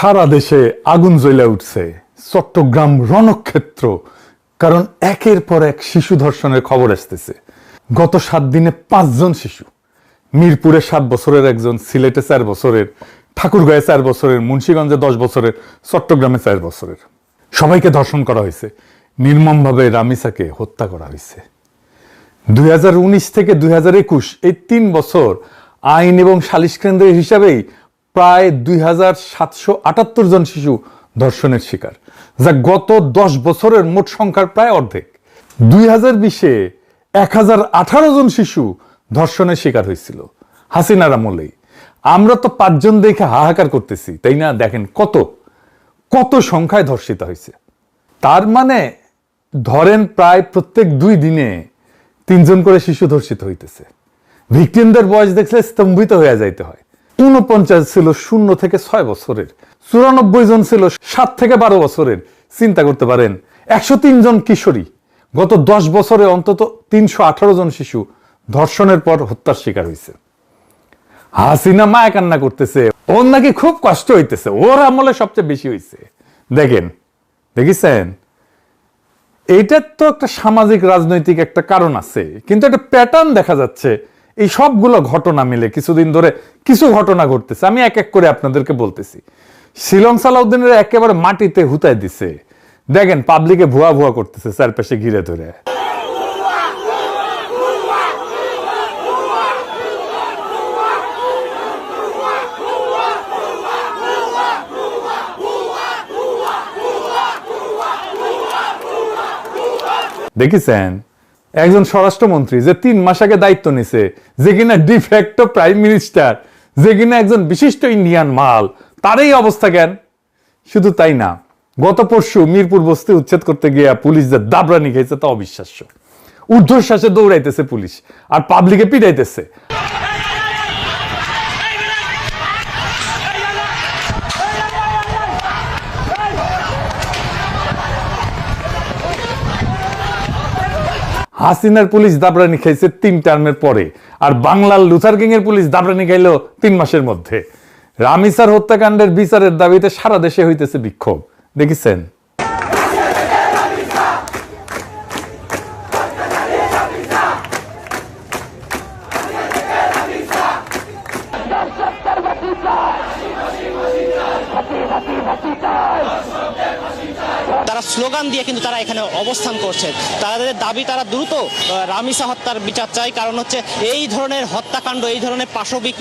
সারা দেশে আগুন জ্বলে উঠছে, চট্টগ্রাম রণক্ষেত্র। কারণ একের পর এক শিশু ধর্ষণের খবর আসতেছে। গত 7 দিনে 5 জন শিশু, মিরপুরে 7 বছরের একজন, সিলেটে 4 বছরের, ঠাকুরগাঁয়ে 4 বছরের, মুন্সিগঞ্জে 10 বছরের, চট্টগ্রামে 4 বছরের, সবাইকে ধর্ষণ করা হয়েছে। নির্মমভাবে রামিসাকে হত্যা করা হয়েছে। 2019 থেকে 2021 এই 3 বছর আইন এবং সালিশ কেন্দ্রের হিসাবেই প্রায় 2778 জন শিশু ধর্ষণের শিকার, যা গত 10 বছরের মোট সংখ্যার প্রায় অর্ধেক। 2020-এ 1018 জন শিশু ধর্ষণের শিকার হয়েছিল হাসিনার আমলেই। আমরা তো 5 জন দেখে হাহাকার করতেছি, তাই না? দেখেন কত কত সংখ্যায় ধর্ষিত হয়েছে। তার মানে ধরেন প্রায় প্রত্যেক 2 দিনে 3 জন করে শিশু ধর্ষিত হইতেছে। ভিকটিমদের বয়স দেখলে স্তম্ভিত হয়ে যাইতে হয়। 49 ছিল 0 থেকে 6 বছরের, 94 জন ছিল 7 থেকে 12 বছরের। চিন্তা করতে পারেন, 103 জন কিশোরী। গত 10 বছরে অন্তত 318 জন শিশু ধর্ষণের পর হত্যার শিকার হয়েছে। হাসিনা মায়া কান্না করতেছে, ওর নাকি খুব কষ্ট হইতেছে, ওর আমলে সবচেয়ে বেশি হয়েছে। দেখেছেন, এইটার তো একটা সামাজিক রাজনৈতিক একটা কারণ আছে, কিন্তু একটা প্যাটার্ন দেখা যাচ্ছে। এই সবগুলো ঘটনা মিলে কিছুদিন ধরে কিছু ঘটনা ঘটতেছে। আমি এক এক করে আপনাদেরকে বলতেছি। শিলং সালাউদ্দিনের একেবারে মাটিতে হুতায় দিছে। দেখেন পাবলিকে ভুয়া ভুয়া করতেছে চারপাশে ঘিরে ধরে। দেখেছেন, একজন স্বরাষ্ট্রমন্ত্রী যে 3 মাস আগে দায়িত্ব নিছে, যে কিনা ডিফ্যাক্টো প্রাইম মিনিস্টার, যে কিনা একজন বিশিষ্ট ইন্ডিয়ান মাল, তারই অবস্থা কেন? শুধু তাই না, গত পরশু মিরপুর বস্তি উচ্ছেদ করতে গিয়ে পুলিশ যে দাবরানি খেয়েছে তা অবিশ্বাস্য। ঊর্ধ্বশ্বাসে দৌড়াইতেছে পুলিশ আর পাবলিকে পিটাইতেছে। হাসিনার পুলিশ দাবরানি খাইছে 3 টার্মের পরে, আর বাংলার লুথার কিং এর পুলিশ দাবরানি খাইলো 3 মাসের মধ্যে। রামিসার হত্যাকাণ্ডের বিচারের দাবিতে সারা দেশে হইতেছে বিক্ষোভ। দেখেছেন, তারা স্লোগান দিয়ে কিন্তু তারা এখানে অবস্থান করছে। তাদের দাবি, তারা দ্রুত রামিসা হত্যার বিচার চাই। কারণ হচ্ছে এই ধরনের হত্যাকাণ্ড, এই ধরনের পাশবিক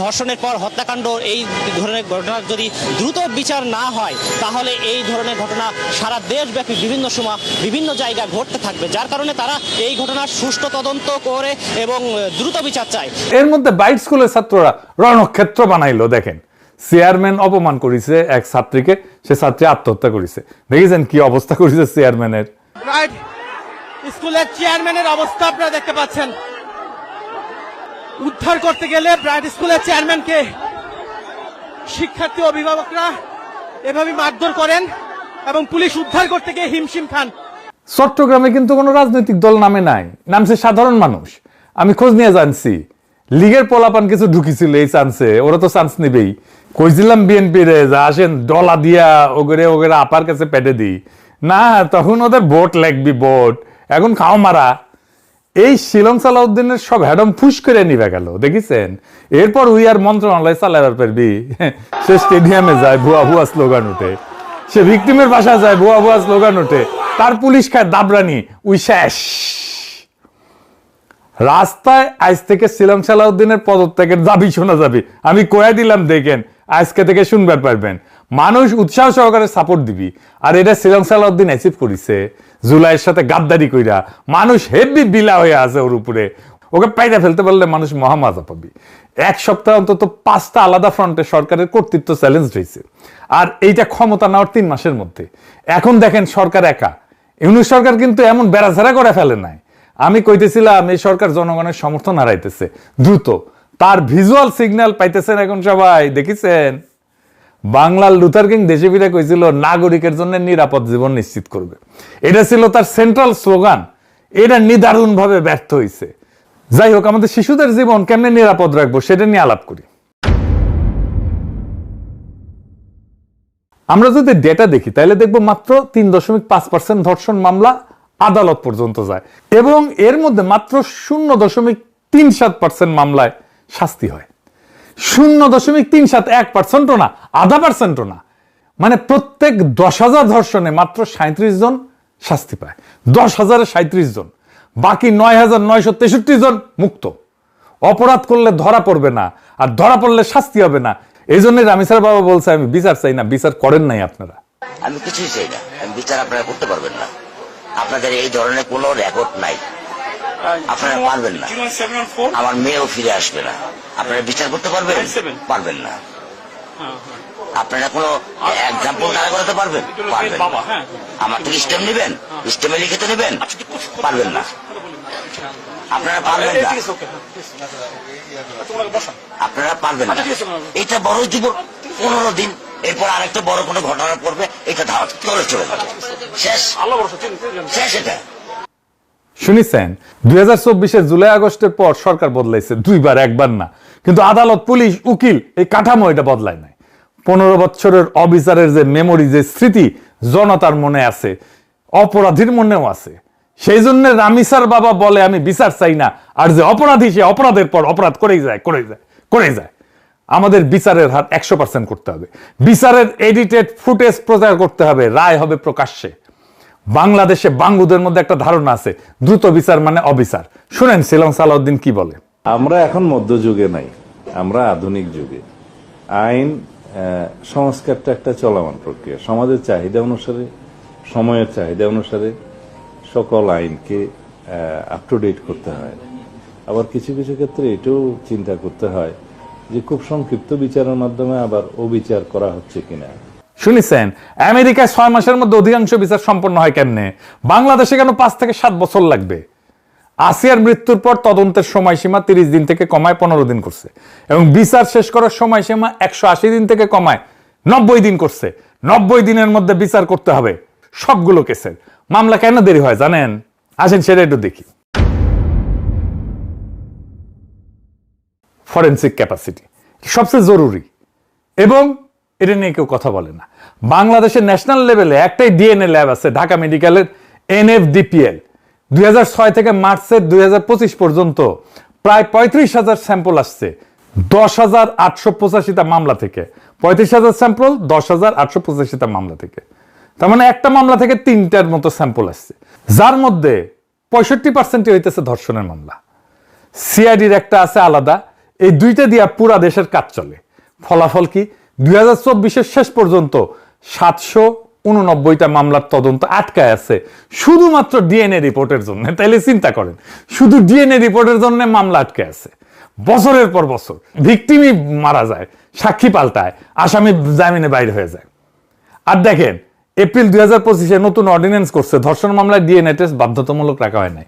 ধর্ষণের পর হত্যাকাণ্ড, এই ধরনের ঘটনার যদি দ্রুত বিচার না হয়, তাহলে এই ধরনের ঘটনা সারা দেশব্যাপী বিভিন্ন সময় বিভিন্ন জায়গায় ঘটতে থাকবে। যার কারণে তারা এই ঘটনার সুষ্ঠু তদন্ত করে এবং দ্রুত বিচার চায়। এর মধ্যে বাইট স্কুলের ছাত্ররা রণক্ষেত্র বানাইলো। দেখেন, চেয়ারম্যান অপমান করেছে এক ছাত্রীকে, সে ছাত্রী আত্মহত্যা করেছে। দেখেছেন কি অবস্থা করেছে চেয়ারম্যানের। রাইট স্কুলের চেয়ারম্যানের অবস্থা আপনারা দেখতে পাচ্ছেন। উদ্ধার করতে গেলে ব্রাইট স্কুলের চেয়ারম্যানকে শিক্ষার্থী অভিভাবকরা এভাবে মারধর করেন এবং পুলিশ উদ্ধার করতে গিয়ে হিমশিম খান। চট্টগ্রামে কিন্তু কোনো রাজনৈতিক দল নামে নাই, নামছে সাধারণ মানুষ। আমি খোঁজ নিয়ে জানছি, লীগের পোলাপান কিছু ঢুকিছিল এই চান্সে, ওরা তো চান্স নিবেই। কইছিলাম বিএনপি রে যা আসেন ডলা দিয়া ওগরে ওগরে আপার কাছে পেটে দিই না, তখন ওদের ভোট লাগবি, ভোট এখন খাও মারা। এই শিলং সালাউদ্দিনের সব হ্যাডম ফুস করে নিবে গেল। দেখেছেন, এরপর উই আর মন্ত্রণালয় চালাবার পারবি। সে স্টেডিয়ামে যায়, ভুয়া ভুয়া স্লোগান উঠে। সে ভিকটিমের বাসায় যায়, ভুয়া ভুয়া স্লোগান উঠে। তার পুলিশ খায় দাবরানি, উই শেষ। রাস্তায় আজ থেকে শিলং সালাউদ্দিনের পদত্যাগের দাবি শোনা যাবে। আমি কয়ে দিলাম, দেখেন আজকে থেকে শুনবার পারবেন। মানুষ উৎসাহ সহকারে সাপোর্ট দিবি। আর এটা শিলং সালাউদ্দিন অ্যাচিভ করেছে জুলাইয়ের সাথে গাদ্দারি কইরা। মানুষ হেভি বিলা হয়ে আছে ওর উপরে। ওকে পাইরা ফেলতে পারলে মানুষ মহামজা পাবি। 1 সপ্তাহ অন্তত 5টা আলাদা ফ্রন্টে সরকারের কর্তৃত্ব চ্যালেঞ্জ হয়েছে, আর এইটা ক্ষমতা নেওয়ার 3 মাসের মধ্যে। এখন দেখেন সরকার একা। ইউনূস সরকার কিন্তু এমন বেড়াঝাড়া করে ফেলে নাই। আমি কইতেছিলাম এই সরকার জনগণের সমর্থন হারাইতেছে দ্রুত, তার ভিজুয়াল সিগন্যাল পাইতেছেন এখন সবাই। দেখেছেন, বাংলার লুথার কিং দেশে ফিরে কইছিল নাগরিকের জন্য নিরাপদ জীবন নিশ্চিত করবে। এটা ছিল তার সেন্ট্রাল স্লোগান। এটা নিদারুণ ভাবে ব্যর্থ হয়েছে। যাই হোক, আমাদের শিশুদের জীবন কেমনে নিরাপদ রাখবো সেটা নিয়ে আলাপ করি। আমরা যদি ডেটা দেখি তাহলে দেখবো মাত্র 3.5% ধর্ষণ মামলা আদালত পর্যন্ত যায় এবং এর মধ্যে মাত্র 0.37% মামলায় শাস্তি হয়। 0.37, 1%ও না, 0.5%ও না। মানে প্রত্যেক 10,000 ধর্ষণে মাত্র 37 জন শাস্তি পায়। 10,000-এ 37 জন, বাকি 9,963 জন মুক্ত। অপরাধ করলে ধরা পড়বে না, আর ধরা পড়লে শাস্তি হবে না। এই জন্য রামিসার বাবা বলছে আমি বিচার চাই না, বিচার করেন নাই আপনারা। আমি কিছুই চাই না, আমি বিচার আপনারা করতে পারবেন না। আপনাদের এই ধরনের কোনো রেকর্ড নাই, আপনারা পারবেন না। আমার মেয়েও ফিরে আসবে না। আপনারা বিচার করতে পারবেন? পারবেন না। আপনারা কোনো এক্সাম্পল দাঁড়া করাতে পারবেন? পারবেন না। আমার থেকে স্টেম নেবেন, স্টেমে লিখিত নেবেন? পারবেন না। আপনারা পারবেন না, আপনারা পারবেন না। এটা বড় জীবন 15 দিন, এরপর আরেকটা বড় কোনো ঘটনা পড়বে, এটা ধাওয়া করে চলে যাবে, শেষ। শেষ এটা। শুনেছেন 2024-এর জুলাই আগস্টের পর সরকার বদলাইছে 2বার, 1বার না, কিন্তু আদালত, পুলিশ, উকিল এই কাঠামো এটা বদলায় নাই। 15 বছরের অবিচারের যে মেমোরি, যে স্মৃতি জনতার মনে আছে, অপরাধীর মনেও আছে। সেই জন্য রামিসার বাবা বলে আমি বিচার চাই না, আর যে অপরাধী সে অপরাধের পর অপরাধ করেই যায়। আমাদের বিচারের হার 100% করতে হবে। বিচারের এডিটেড ফুটেজ প্রচার করতে হবে, রায় হবে প্রকাশ্যে। বাংলাদেশে বাঙ্গুদের মধ্যে একটা ধারণা আছে দ্রুত বিচার মানে অবিচার। শুনেন শিলং সালাউদ্দিন কি বলে। আমরা এখন মধ্যযুগে নাই, আমরা আধুনিক যুগে। আইন সংস্কারটা একটা চলমান প্রক্রিয়া। সমাজের চাহিদা অনুসারে, সময়ের চাহিদা অনুসারে সকল আইনকে আপ টু ডেট করতে হয়। আবার কিছু কিছু ক্ষেত্রে এটাও চিন্তা করতে হয় যে খুব সংক্ষিপ্ত বিচারের মাধ্যমে আবার অবিচার করা হচ্ছে কিনা। শুনেছেন আমেরিকায় 6 মাসের মধ্যে অধিকাংশ বিচার সম্পন্ন হয় কেমনে? বাংলাদেশে কেন 5 থেকে 7 বছর লাগবে? আসিয়ার মৃত্যুর পর তদন্তের সময়সীমা 30 দিন থেকে কমায় 15 দিন করছে এবং বিচার শেষ করার সময়সীমা 180 দিন থেকে কমায় 90 দিন করছে। 90 দিনের মধ্যে বিচার করতে হবে সবগুলো কেসের। মামলা কেন দেরি হয় জানেন? আসেন সেটা একটু দেখি। ফরেনসিক ক্যাপাসিটি সবচেয়ে জরুরি এবং এটা নিয়ে কেউ কথা বলে না। বাংলাদেশের ন্যাশনাল লেভেলে একটাই ডিএনএ ল্যাব আছে, ঢাকা মেডিকেলের NFDPL। 2006 থেকে মার্চের 2025 পর্যন্ত প্রায় 35,000 স্যাম্পল আসছে 10,885টা মামলা থেকে। 35,000 স্যাম্পল 10,885টা মামলা থেকে, তার মানে একটা মামলা থেকে 3টার মতো স্যাম্পল আসছে, যার মধ্যে 65% হইতেছে ধর্ষণের মামলা। সিআইডির একটা আছে আলাদা। এই দুইটা দিয়া পুরা দেশের কাজ চলে। ফলাফল কি? 2024-এর শেষ পর্যন্ত 789টা মামলার তদন্ত আটকায় আছে শুধুমাত্র ডিএনএ রিপোর্টের জন্য। তাইলে চিন্তা করেন, শুধু ডিএনএ রিপোর্টের জন্য মামলা আটকে আছে। বছরের পর বছর ভিকটিমই মারা যায়, সাক্ষী পাল্টায়, আসামি জামিনে বাইরে হয়ে যায়। আর দেখেন এপ্রিল 2025-এ নতুন অর্ডিন্যান্স করছে, ধর্ষণ মামলায় ডিএনএ টেস্ট বাধ্যতামূলক রাখা হয় নাই,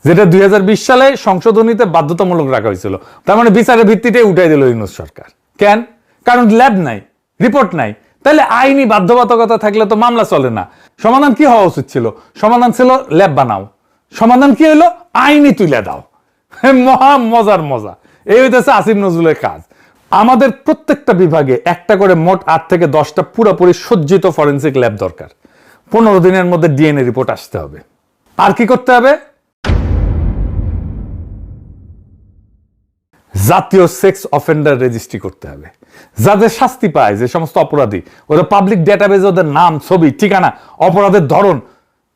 যেটা 2020 সালে সংশোধনীতে বাধ্যতামূলক রাখা হয়েছিল। তার মানে বিচারের ভিত্তিতে উঠাই দিল ইউনূস সরকার। কেন? কারণ ল্যাব নাই, রিপোর্ট নাই। তাহলে আইনি বাধ্যবাধকতা থাকলে তো মামলা চলে না। সমাধান কি হওয়া উচিত ছিল? সমাধান ছিল ল্যাব বানাও। সমাধান কি হলো? আইনি তুলে দাও। মহা মজার মজা। এই হইতেছে আসিফ নজরুলের কাজ। আমাদের প্রত্যেকটা বিভাগে একটা করে মোট 8 থেকে 10টা পুরোপুরি সজ্জিত ফরেনসিক ল্যাব দরকার। 15 দিনের মধ্যে ডিএনএ রিপোর্ট আসতে হবে। আর কি করতে হবে? জাতীয় সেক্স অফেন্ডার রেজিস্ট্রি করতে হবে। যাদের শাস্তি পায়, যে সমস্ত অপরাধী, ওরা পাবলিক ডেটাবেজে ওদের নাম, ছবি, ঠিকানা, অপরাধের ধরন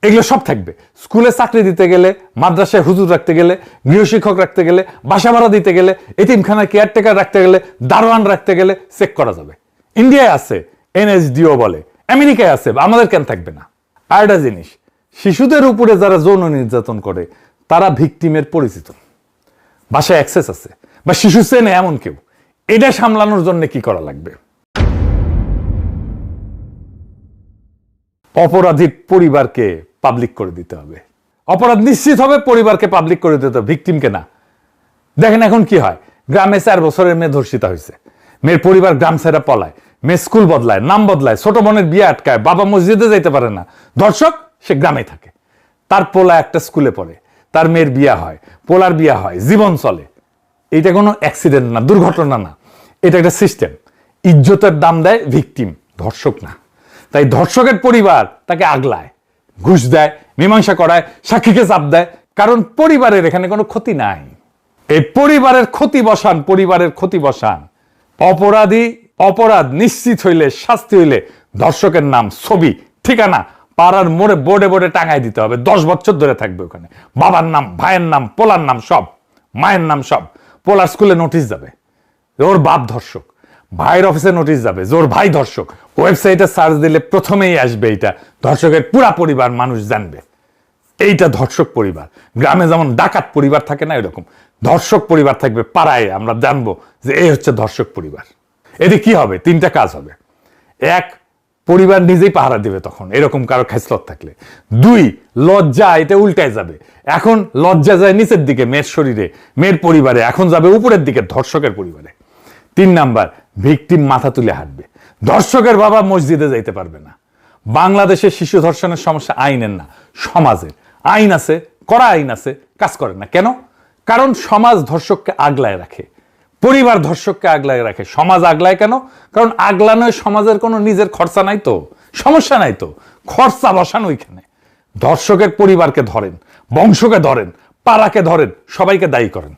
এগুলো সব থাকবে। স্কুলে চাকরি দিতে গেলে, মাদ্রাসায় হুজুর রাখতে গেলে, গৃহশিক্ষক রাখতে গেলে, বাসা ভাড়া দিতে গেলে, এতিমখানায় কেয়ারটেকার রাখতে গেলে, দারোয়ান রাখতে গেলে চেক করা যাবে। ইন্ডিয়ায় আছে NSDO বলে, আমেরিকায় আছে, আমাদের কেন থাকবে না? আর একটা জিনিস, শিশুদের উপরে যারা যৌন নির্যাতন করে তারা ভিকটিমের পরিচিত, বাসায় অ্যাক্সেস আছে বা শিশু চেনে এমন কেউ, এটা সামলানোর জন্য কি করা লাগবে? অপরাধীর পরিবারকে পাবলিক করে দিতে হবে। অপরাধ নিশ্চিত হবে, পরিবারকে পাবলিক করে দিতে হবে, ভিকটিমকে না। দেখেন এখন কি হয়, গ্রামে 4 বছরের মেয়ে ধর্ষিতা হয়েছে, মেয়ের পরিবার গ্রাম ছেড়ে পলায়, মেয়ে স্কুল বদলায়, নাম বদলায়, ছোট বোনের বিয়ে আটকায়, বাবা মসজিদে যাইতে পারে না, ধর্ষক সে গ্রামে থাকে। তার পোলা একটা স্কুলে পড়ে, তার মেয়ের বিয়া হয়, পোলার বিয়া হয়, জীবন চলে। এটা কোনো অ্যাক্সিডেন্ট না, দুর্ঘটনা না, এটা একটা সিস্টেম। ইজ্জতের দাম দেয় ভিকটিম, ধর্ষক না। তাই ধর্ষকের পরিবার তাকে আগলায়, ঘুষ দেয়, মীমাংসা করায়, সাক্ষীকে চাপ দেয়, কারণ পরিবারের এখানে কোনো ক্ষতি নাই। এই পরিবারের ক্ষতি বসান, পরিবারের ক্ষতি বসান। অপরাধ নিশ্চিত হইলে, শাস্তি হইলে ধর্ষকের নাম, ছবি, ঠিকানা পাড়ার মোড়ে বোর্ডে বোর্ডে টাঙায় দিতে হবে। 10 বছর ধরে থাকবে ওখানে, বাবার নাম, ভাইয়ের নাম, পোলার নাম সব, মায়ের নাম সব। পোলার স্কুলে নোটিশ যাবে ওর বাপ ধর্ষক, ভাইয়ের অফিসে নোটিশ যাবে যে ওর ভাই ধর্ষক। ওয়েবসাইটে সার্চ দিলে প্রথমেই আসবে এইটা, ধর্ষকের পুরা পরিবার মানুষ জানবে এইটা ধর্ষক পরিবার। গ্রামে যেমন ডাকাত পরিবার থাকে না, এরকম ধর্ষক পরিবার থাকবে পাড়ায়, আমরা জানবো যে এই হচ্ছে ধর্ষক পরিবার। এতে কি হবে? 3টা কাজ হবে। 1, পরিবার নিজেই পাহারা দিবে তখন এরকম কারো খেসলত থাকলে। 2, লজ্জা এটা উল্টায় যাবে, এখন লজ্জা যায় নিচের দিকে মেয়ের শরীরে, মেয়ের পরিবারে, এখন যাবে উপরের দিকে ধর্ষকের পরিবারে। 3 নাম্বার, ভিকটিম মাথা তুলে হাঁটবে, ধর্ষকের বাবা মসজিদে যাইতে পারবে না। বাংলাদেশে শিশু ধর্ষণের সমস্যা আইনের না, সমাজের। আইন আছে, কড়া আইন আছে, কাজ করে না কেন? কারণ সমাজ ধর্ষককে আগলায় রাখে, পরিবার ধর্ষককে আগলায় রাখে। সমাজ আগলায় কেন? কারণ আগলানোয় সমাজের কোনো নিজের খরচা নাই তো, সমস্যা নাই তো, খরচা বসান ওইখানে। ধর্ষকের পরিবারকে ধরেন, বংশকে ধরেন, পাড়াকে ধরেন, সবাইকে দায়ী করেন।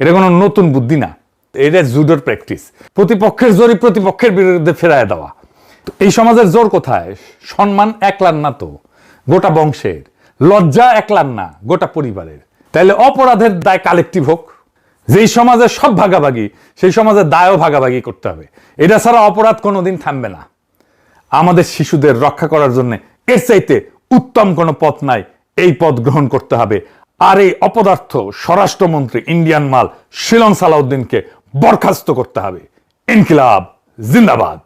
এটা কোনো নতুন বুদ্ধি না, এটা জুডোর প্র্যাকটিস। প্রতিপক্ষের জোরই প্রতিপক্ষের বিরুদ্ধে ফেরায় দেওয়া। এই সমাজের জোর কোথায়? সম্মান একলার না তো, গোটা বংশের। লজ্জা একলার না, গোটা পরিবারের। তাইলে অপরাধের দায় কালেকটিভ হোক। যেই সমাজে সব ভাগাভাগি, সেই সমাজের দায়ও ভাগাভাগি করতে হবে। এটা ছাড়া অপরাধ কোনোদিন থামবে না। আমাদের শিশুদের রক্ষা করার জন্য এর চাইতে উত্তম কোনো পথ নাই, এই পথ গ্রহণ করতে হবে। আর এই অপদার্থ স্বরাষ্ট্রমন্ত্রী ইন্ডিয়ান মাল শিলং সালাউদ্দিনকে বরখাস্ত করতে হবে। ইনকিলাব জিন্দাবাদ।